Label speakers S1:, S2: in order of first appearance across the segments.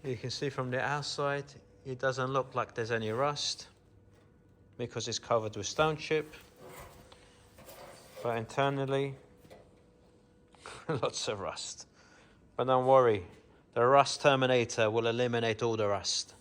S1: You can see from the outside, it doesn't look like there's any rust because it's covered with stone chip. But internally, lots of rust. But don't worry, the rust terminator will eliminate all the rust.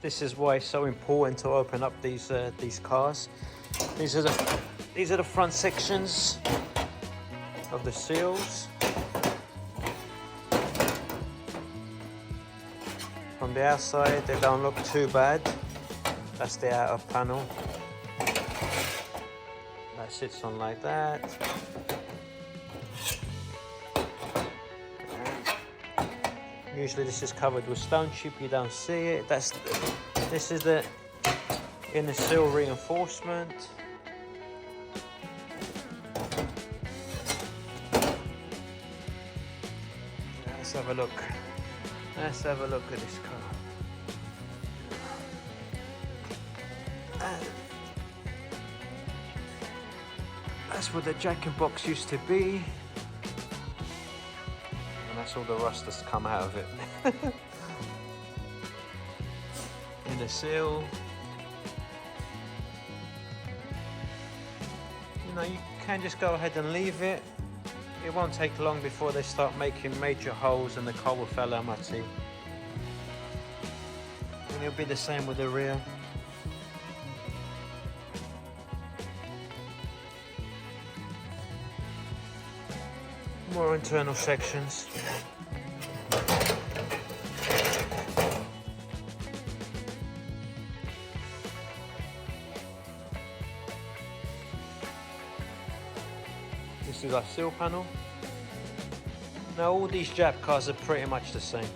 S1: This is why it's so important to open up these cars. These are the front sections of the sills. From the outside, they don't look too bad. That's the outer panel. That sits on like that. Usually this is covered with stone chip, you don't see it. This is the inner sill reinforcement. Let's have a look. Let's have a look at this car. That's where the jack in box used to be. And that's all the rust that's come out of it. In the sill. You know, you can just go ahead and leave it. It won't take long before they start making major holes and the car will fall out muddy. And it'll be the same with the rear. More internal sections. This is our sill panel. Now all these Jap cars are pretty much the same.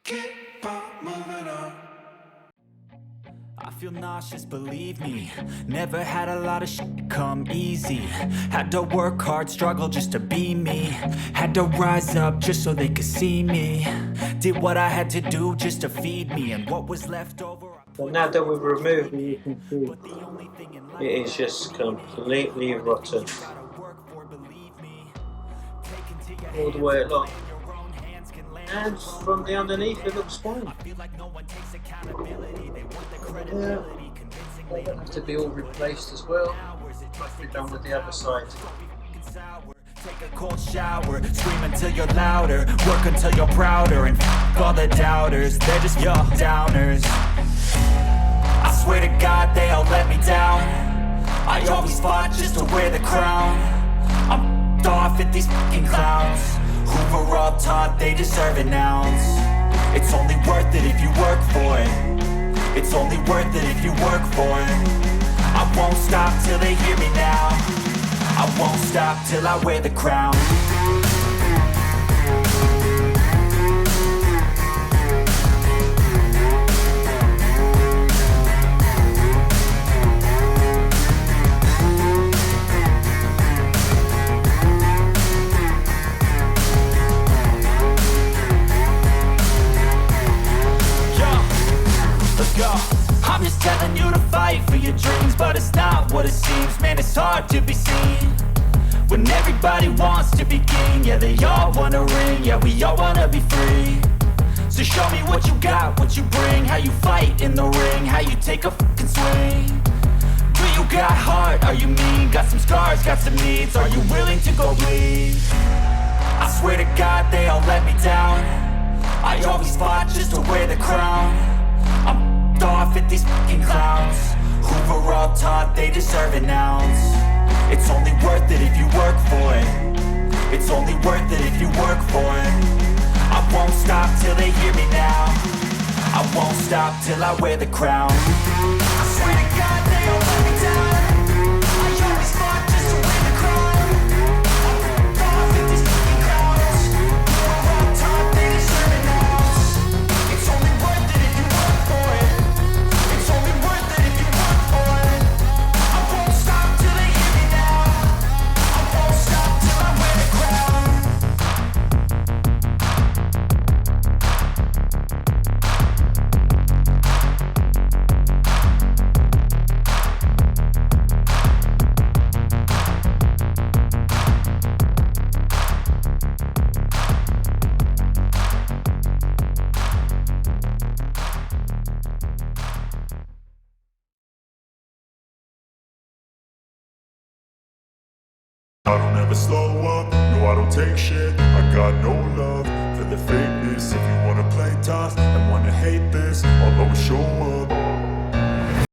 S2: keep on moving on. I feel nauseous, believe me. Never had a lot of shit come easy. Had to work hard, struggle just to be me. Had to rise up just so they could see me. Did what I had to do just to feed me. And what was left over,
S1: But now that we've removed it, you can see it is just completely rotten all the way along. And from the underneath it looks fine. Yeah, they don't have to be all replaced as well, like we've done with the other side.
S2: Take a cold shower, scream until you're louder, work until you're prouder, and f*** all the doubters, they're just your downers. I swear to God they all let me down. I always fought just to wear the crown. I'm f***ed off at these f***ing clowns who were all taught they deserve an ounce. It's only worth it if you work for it. It's only worth it if you work for it. I won't stop till they hear me now. I won't stop till I wear the crown. I'm just telling you to fight for your dreams, but it's not what it seems. Man, it's hard to be seen when everybody wants to be king. Yeah, they all wanna ring, yeah, we all wanna be free. So show me what you got, what you bring, how you fight in the ring, how you take a fucking swing. Do you got heart, are you mean? Got some scars, got some needs, are you willing to go bleed? I swear to God they all let me down. I always fought just to wear the crown. I'm off at these fucking clowns who were all taught they deserve an ounce. It's only worth it if you work for it. It's only worth it if you work for it. I won't stop till they hear me now. I won't stop till I wear the crown. I swear to God they all let me down. I always fought just to wear the crown. I'm off at these fucking clowns who were all taught they deserve an ounce. It's only worth it if you work for it. It's only worth it if you work for it. I won't stop till they hear me now. I won't stop till I wear the crown.
S3: I don't ever slow up, no I don't take shit. I got no love for the fakeness. If you wanna play tough and wanna hate this, I'll always show up.